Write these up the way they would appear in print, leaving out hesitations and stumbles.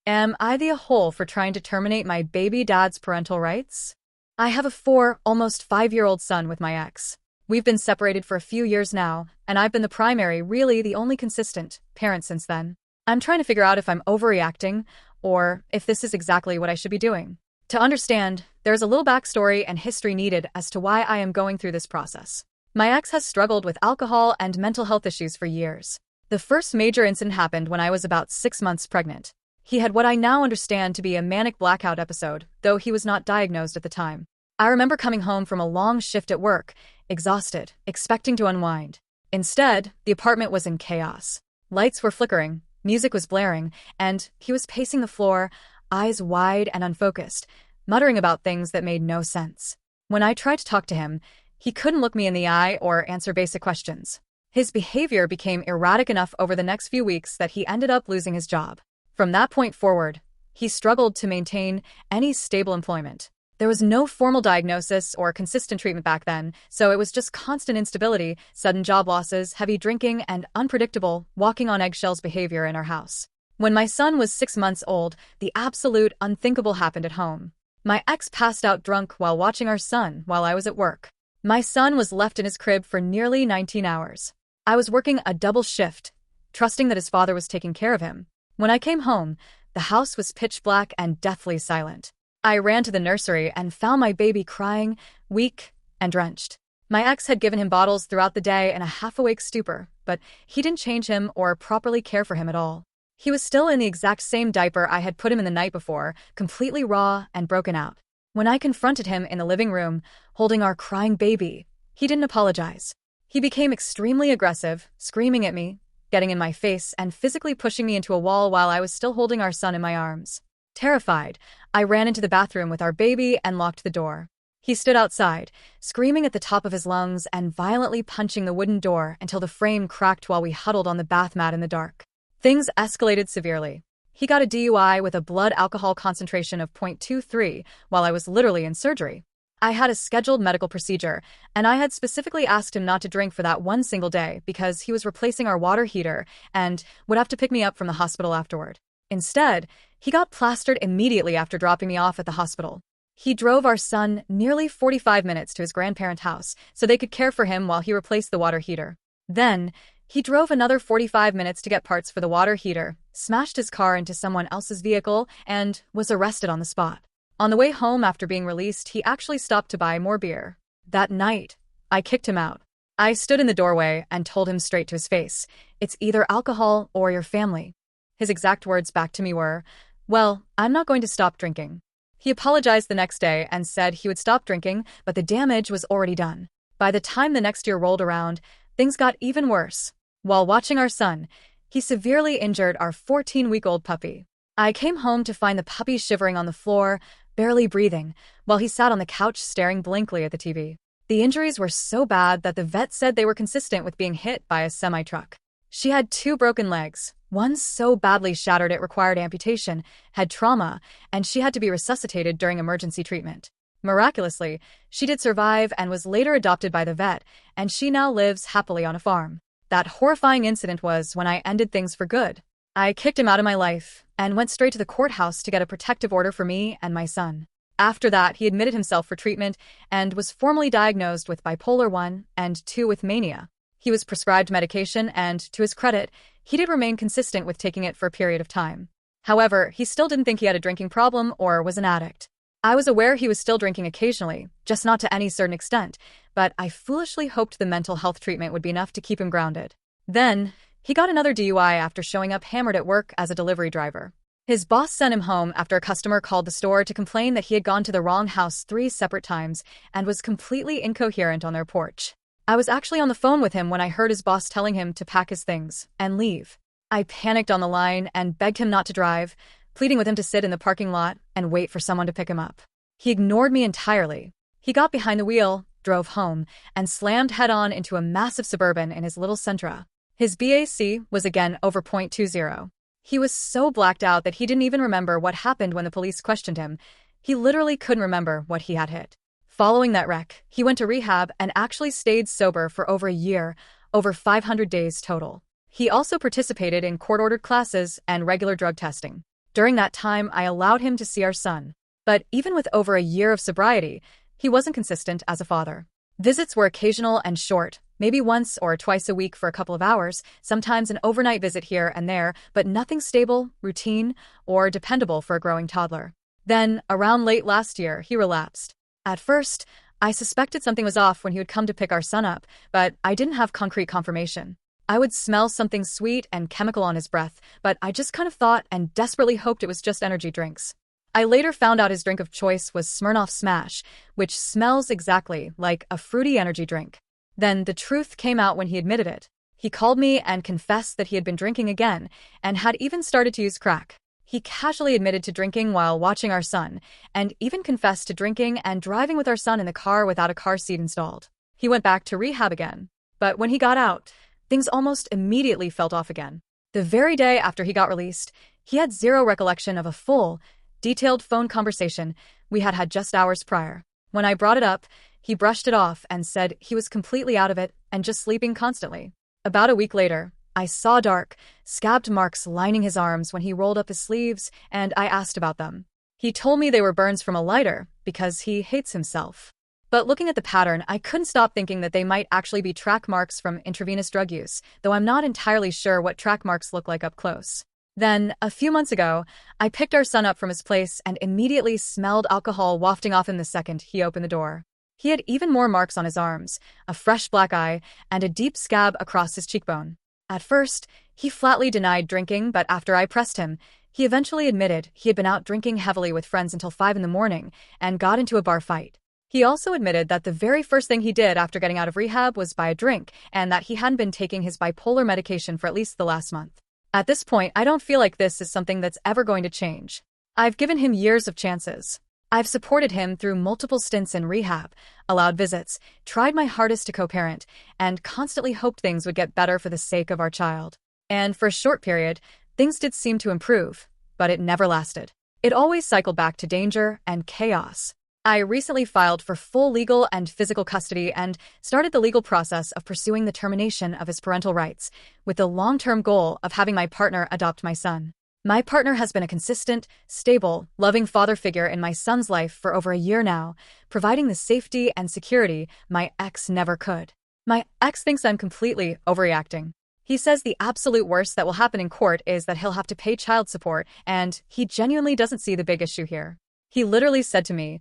Am I the a-hole for trying to terminate my baby dad's parental rights? I have a almost 5-year-old son with my ex. We've been separated for a few years now, and I've been the primary, really the only consistent, parent since then. I'm trying to figure out if I'm overreacting, or if this is exactly what I should be doing. To understand, there's a little backstory and history needed as to why I am going through this process. My ex has struggled with alcohol and mental health issues for years. The first major incident happened when I was about 6 months pregnant. He had what I now understand to be a manic blackout episode, though he was not diagnosed at the time. I remember coming home from a long shift at work, exhausted, expecting to unwind. Instead, the apartment was in chaos. Lights were flickering, music was blaring, and he was pacing the floor, eyes wide and unfocused, muttering about things that made no sense. When I tried to talk to him, he couldn't look me in the eye or answer basic questions. His behavior became erratic enough over the next few weeks that he ended up losing his job. From that point forward, he struggled to maintain any stable employment. There was no formal diagnosis or consistent treatment back then, so it was just constant instability, sudden job losses, heavy drinking, and unpredictable, walking on eggshells behavior in our house. When my son was 6 months old, the absolute unthinkable happened at home. My ex passed out drunk while watching our son while I was at work. My son was left in his crib for nearly 19 hours. I was working a double shift, trusting that his father was taking care of him. When I came home, the house was pitch black and deathly silent. I ran to the nursery and found my baby crying, weak and drenched. My ex had given him bottles throughout the day in a half-awake stupor, but he didn't change him or properly care for him at all. He was still in the exact same diaper I had put him in the night before, completely raw and broken out. When I confronted him in the living room, holding our crying baby, he didn't apologize. He became extremely aggressive, screaming at me, getting in my face, and physically pushing me into a wall while I was still holding our son in my arms. Terrified, I ran into the bathroom with our baby and locked the door. He stood outside, screaming at the top of his lungs and violently punching the wooden door until the frame cracked while we huddled on the bath mat in the dark. Things escalated severely. He got a DUI with a blood alcohol concentration of 0.23 while I was literally in surgery. I had a scheduled medical procedure, and I had specifically asked him not to drink for that one single day because he was replacing our water heater and would have to pick me up from the hospital afterward. Instead, he got plastered immediately after dropping me off at the hospital. He drove our son nearly 45 minutes to his grandparents' house so they could care for him while he replaced the water heater. Then, he drove another 45 minutes to get parts for the water heater, smashed his car into someone else's vehicle, and was arrested on the spot. On the way home after being released, he actually stopped to buy more beer. That night, I kicked him out. I stood in the doorway and told him straight to his face, "It's either alcohol or your family." His exact words back to me were, "Well, I'm not going to stop drinking." He apologized the next day and said he would stop drinking, but the damage was already done. By the time the next year rolled around, things got even worse. While watching our son, he severely injured our 14-week-old puppy. I came home to find the puppy shivering on the floor, barely breathing, while he sat on the couch staring blankly at the TV. The injuries were so bad that the vet said they were consistent with being hit by a semi-truck. She had 2 broken legs, one so badly shattered it required amputation, had trauma, and she had to be resuscitated during emergency treatment. Miraculously, she did survive and was later adopted by the vet, and she now lives happily on a farm. That horrifying incident was when I ended things for good. I kicked him out of my life and went straight to the courthouse to get a protective order for me and my son. After that, he admitted himself for treatment and was formally diagnosed with bipolar 1 and 2 with mania. He was prescribed medication and, to his credit, he did remain consistent with taking it for a period of time. However, he still didn't think he had a drinking problem or was an addict. I was aware he was still drinking occasionally, just not to any certain extent, but I foolishly hoped the mental health treatment would be enough to keep him grounded. Then, he got another DUI after showing up hammered at work as a delivery driver. His boss sent him home after a customer called the store to complain that he had gone to the wrong house 3 separate times and was completely incoherent on their porch. I was actually on the phone with him when I heard his boss telling him to pack his things and leave. I panicked on the line and begged him not to drive, pleading with him to sit in the parking lot and wait for someone to pick him up. He ignored me entirely. He got behind the wheel, drove home, and slammed head-on into a massive Suburban in his little Sentra. His BAC was again over 0.20. He was so blacked out that he didn't even remember what happened when the police questioned him. He literally couldn't remember what he had hit. Following that wreck, he went to rehab and actually stayed sober for over a year, over 500 days total. He also participated in court-ordered classes and regular drug testing. During that time, I allowed him to see our son. But even with over a year of sobriety, he wasn't consistent as a father. Visits were occasional and short, maybe once or twice a week for a couple of hours, sometimes an overnight visit here and there, but nothing stable, routine, or dependable for a growing toddler. Then, around late last year, he relapsed. At first, I suspected something was off when he would come to pick our son up, but I didn't have concrete confirmation. I would smell something sweet and chemical on his breath, but I just kind of thought and desperately hoped it was just energy drinks. I later found out his drink of choice was Smirnoff Smash, which smells exactly like a fruity energy drink. Then the truth came out when he admitted it. He called me and confessed that he had been drinking again and had even started to use crack. He casually admitted to drinking while watching our son, and even confessed to drinking and driving with our son in the car without a car seat installed. He went back to rehab again. But when he got out, things almost immediately felt off again. The very day after he got released, he had zero recollection of a full, detailed phone conversation we had had just hours prior. When I brought it up, he brushed it off and said he was completely out of it and just sleeping constantly. About a week later, I saw dark, scabbed marks lining his arms when he rolled up his sleeves, and I asked about them. He told me they were burns from a lighter because he hates himself. But looking at the pattern, I couldn't stop thinking that they might actually be track marks from intravenous drug use, though I'm not entirely sure what track marks look like up close. Then, a few months ago, I picked our son up from his place and immediately smelled alcohol wafting off him the second he opened the door. He had even more marks on his arms, a fresh black eye, and a deep scab across his cheekbone. At first, he flatly denied drinking, but after I pressed him, he eventually admitted he had been out drinking heavily with friends until 5 a.m. and got into a bar fight. He also admitted that the very first thing he did after getting out of rehab was buy a drink, and that he hadn't been taking his bipolar medication for at least the last month. At this point, I don't feel like this is something that's ever going to change. I've given him years of chances. I've supported him through multiple stints in rehab, allowed visits, tried my hardest to co-parent, and constantly hoped things would get better for the sake of our child. And for a short period, things did seem to improve, but it never lasted. It always cycled back to danger and chaos. I recently filed for full legal and physical custody and started the legal process of pursuing the termination of his parental rights, with the long-term goal of having my partner adopt my son. My partner has been a consistent, stable, loving father figure in my son's life for over a year now, providing the safety and security my ex never could. My ex thinks I'm completely overreacting. He says the absolute worst that will happen in court is that he'll have to pay child support, and he genuinely doesn't see the big issue here. He literally said to me,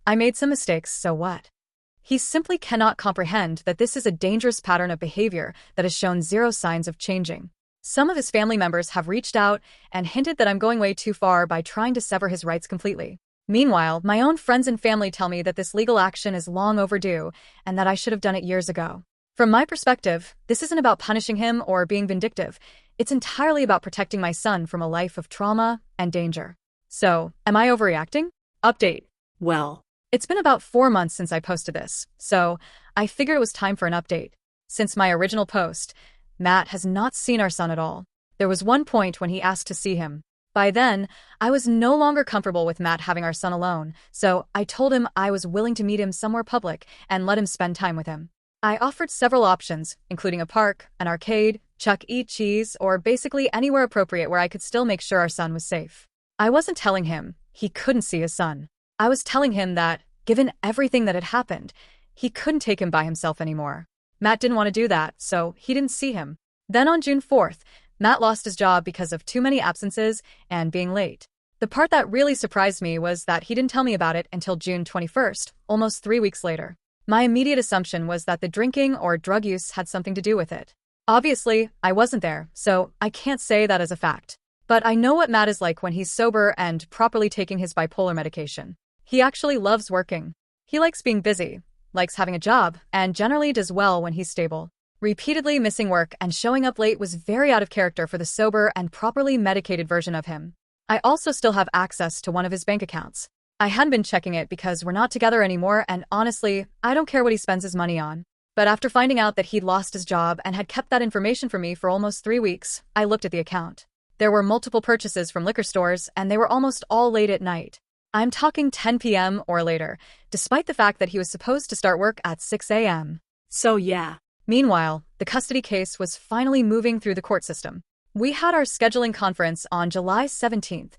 "I made some mistakes, so what?" He simply cannot comprehend that this is a dangerous pattern of behavior that has shown zero signs of changing. Some of his family members have reached out and hinted that I'm going way too far by trying to sever his rights completely. Meanwhile, my own friends and family tell me that this legal action is long overdue and that I should have done it years ago. From my perspective, this isn't about punishing him or being vindictive. It's entirely about protecting my son from a life of trauma and danger. So, am I overreacting? Update. Well, It's been about 4 months since I posted this, so I figured it was time for an update. Since my original post, Matt has not seen our son at all. There was one point when he asked to see him. By then, I was no longer comfortable with Matt having our son alone, so I told him I was willing to meet him somewhere public and let him spend time with him. I offered several options, including a park, an arcade, Chuck E. Cheese, or basically anywhere appropriate where I could still make sure our son was safe. I wasn't telling him he couldn't see his son. I was telling him that, given everything that had happened, he couldn't take him by himself anymore. Matt didn't want to do that, so he didn't see him. Then on June 4th, Matt lost his job because of too many absences and being late. The part that really surprised me was that he didn't tell me about it until June 21st, almost 3 weeks later. My immediate assumption was that the drinking or drug use had something to do with it. Obviously, I wasn't there, so I can't say that as a fact. But I know what Matt is like when he's sober and properly taking his bipolar medication. He actually loves working. He likes being busy, likes having a job, and generally does well when he's stable. Repeatedly missing work and showing up late was very out of character for the sober and properly medicated version of him. I also still have access to one of his bank accounts. I hadn't been checking it because we're not together anymore, and honestly, I don't care what he spends his money on. But after finding out that he'd lost his job and had kept that information from me for almost 3 weeks, I looked at the account. There were multiple purchases from liquor stores, and they were almost all late at night. I'm talking 10 p.m. or later, despite the fact that he was supposed to start work at 6 a.m. so yeah. Meanwhile, the custody case was finally moving through the court system. We had our scheduling conference on July 17th,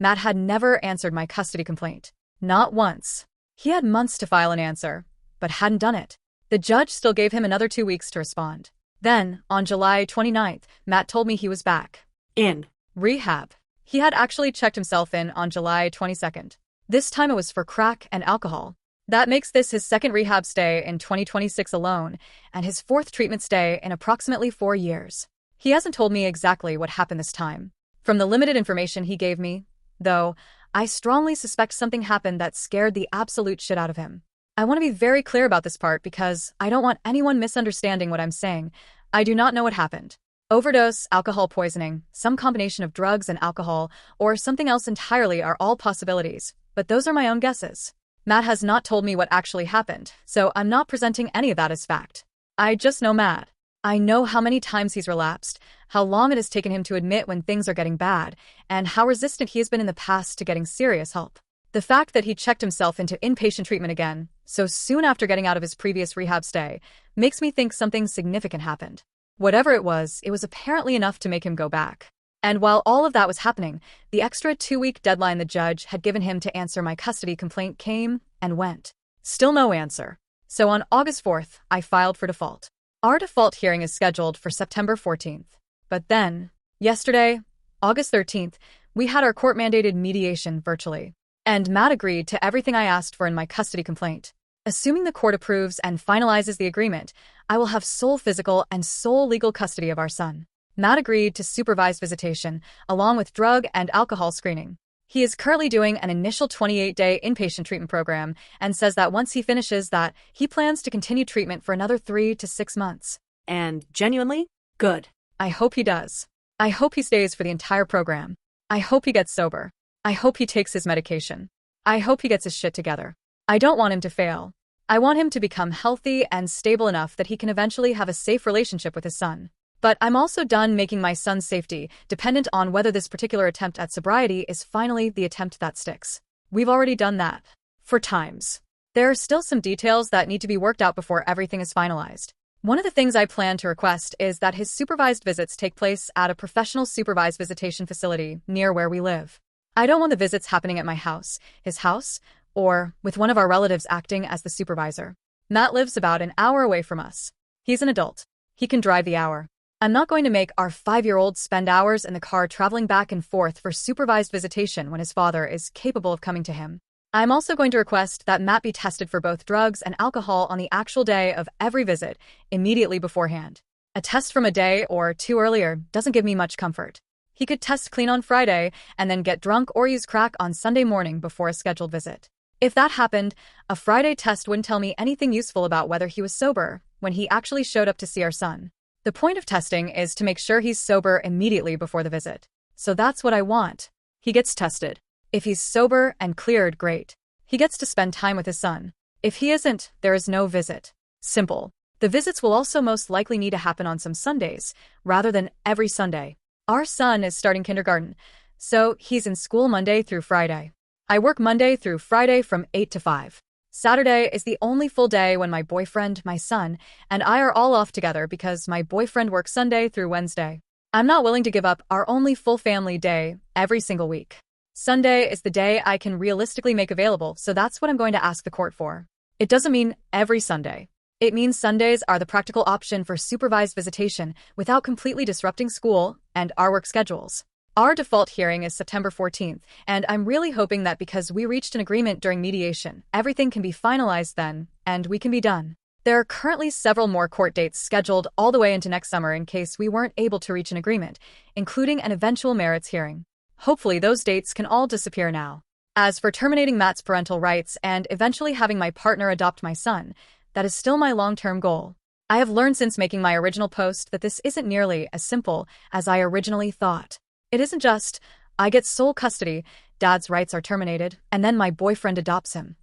Matt had never answered my custody complaint. Not once. He had months to file an answer, but hadn't done it. The judge still gave him another 2 weeks to respond. Then, on July 29th, Matt told me he was back. In rehab. He had actually checked himself in on July 22nd. This time it was for crack and alcohol. That makes this his second rehab stay in 2026 alone, and his fourth treatment stay in approximately 4 years. He hasn't told me exactly what happened this time. From the limited information he gave me, though, I strongly suspect something happened that scared the absolute shit out of him. I want to be very clear about this part because I don't want anyone misunderstanding what I'm saying. I do not know what happened. Overdose, alcohol poisoning, some combination of drugs and alcohol, or something else entirely are all possibilities, but those are my own guesses. Matt has not told me what actually happened, so I'm not presenting any of that as fact. I just know Matt. I know how many times he's relapsed, how long it has taken him to admit when things are getting bad, and how resistant he has been in the past to getting serious help. The fact that he checked himself into inpatient treatment again, so soon after getting out of his previous rehab stay, makes me think something significant happened. Whatever it was apparently enough to make him go back. And while all of that was happening, the extra 2-week deadline the judge had given him to answer my custody complaint came and went. Still no answer. So on August 4th, I filed for default. Our default hearing is scheduled for September 14th. But then, yesterday, August 13th, we had our court-mandated mediation virtually. And Matt agreed to everything I asked for in my custody complaint. Assuming the court approves and finalizes the agreement, I will have sole physical and sole legal custody of our son. Matt agreed to supervised visitation, along with drug and alcohol screening. He is currently doing an initial 28-day inpatient treatment program and says that once he finishes that, he plans to continue treatment for another 3 to 6 months. And genuinely good. I hope he does. I hope he stays for the entire program. I hope he gets sober. I hope he takes his medication. I hope he gets his shit together. I don't want him to fail. I want him to become healthy and stable enough that he can eventually have a safe relationship with his son. But I'm also done making my son's safety dependent on whether this particular attempt at sobriety is finally the attempt that sticks. We've already done that. 4 times. There are still some details that need to be worked out before everything is finalized. One of the things I plan to request is that his supervised visits take place at a professional supervised visitation facility near where we live. I don't want the visits happening at my house, his house, or with one of our relatives acting as the supervisor. Matt lives about an hour away from us. He's an adult. He can drive the hour. I'm not going to make our 5-year-old spend hours in the car traveling back and forth for supervised visitation when his father is capable of coming to him. I'm also going to request that Matt be tested for both drugs and alcohol on the actual day of every visit, immediately beforehand. A test from a day or 2 earlier doesn't give me much comfort. He could test clean on Friday and then get drunk or use crack on Sunday morning before a scheduled visit. If that happened, a Friday test wouldn't tell me anything useful about whether he was sober when he actually showed up to see our son. The point of testing is to make sure he's sober immediately before the visit. So that's what I want. He gets tested. If he's sober and cleared, great. He gets to spend time with his son. If he isn't, there is no visit. Simple. The visits will also most likely need to happen on some Sundays, rather than every Sunday. Our son is starting kindergarten, so he's in school Monday through Friday. I work Monday through Friday from 8 to 5. Saturday is the only full day when my boyfriend, my son, and I are all off together because my boyfriend works Sunday through Wednesday. I'm not willing to give up our only full family day every single week. Sunday is the day I can realistically make available, so that's what I'm going to ask the court for. It doesn't mean every Sunday. It means Sundays are the practical option for supervised visitation without completely disrupting school and our work schedules. Our default hearing is September 14th, and I'm really hoping that because we reached an agreement during mediation, everything can be finalized then, and we can be done. There are currently several more court dates scheduled all the way into next summer in case we weren't able to reach an agreement, including an eventual merits hearing. Hopefully those dates can all disappear now. As for terminating Matt's parental rights and eventually having my partner adopt my son, that is still my long-term goal. I have learned since making my original post that this isn't nearly as simple as I originally thought. It isn't just, I get sole custody, dad's rights are terminated, and then my boyfriend adopts him.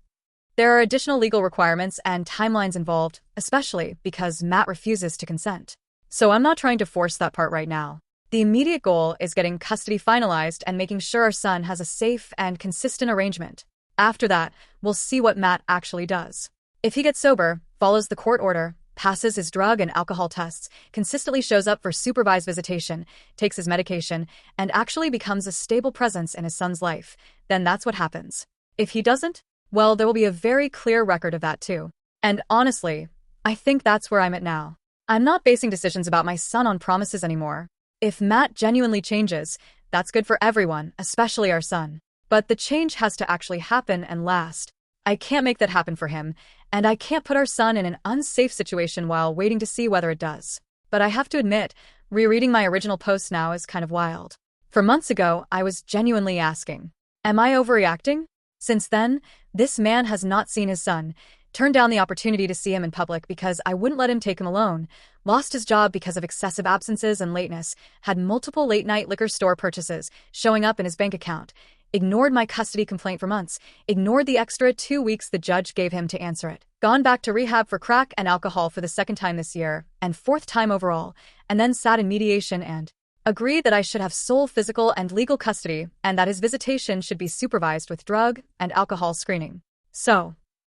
There are additional legal requirements and timelines involved, especially because Matt refuses to consent. So I'm not trying to force that part right now. The immediate goal is getting custody finalized and making sure our son has a safe and consistent arrangement. After that, we'll see what Matt actually does. If he gets sober, follows the court order, passes his drug and alcohol tests, consistently shows up for supervised visitation, takes his medication, and actually becomes a stable presence in his son's life, then that's what happens. If he doesn't, well, there will be a very clear record of that too. And honestly, I think that's where I'm at now. I'm not basing decisions about my son on promises anymore. If Matt genuinely changes, that's good for everyone, especially our son. But the change has to actually happen and last. I can't make that happen for him, and I can't put our son in an unsafe situation while waiting to see whether it does. But I have to admit, rereading my original post now is kind of wild. For months ago, I was genuinely asking, am I overreacting? Since then, this man has not seen his son, turned down the opportunity to see him in public because I wouldn't let him take him alone, lost his job because of excessive absences and lateness, had multiple late-night liquor store purchases showing up in his bank account, ignored my custody complaint for months, ignored the extra 2 weeks the judge gave him to answer it, gone back to rehab for crack and alcohol for the second time this year, and fourth time overall, and then sat in mediation and agreed that I should have sole physical and legal custody and that his visitation should be supervised with drug and alcohol screening. So,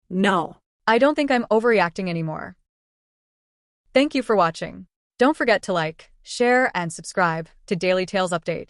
No. I don't think I'm overreacting anymore. Thank you for watching. Don't forget to like, share, and subscribe to Daily Tales Update.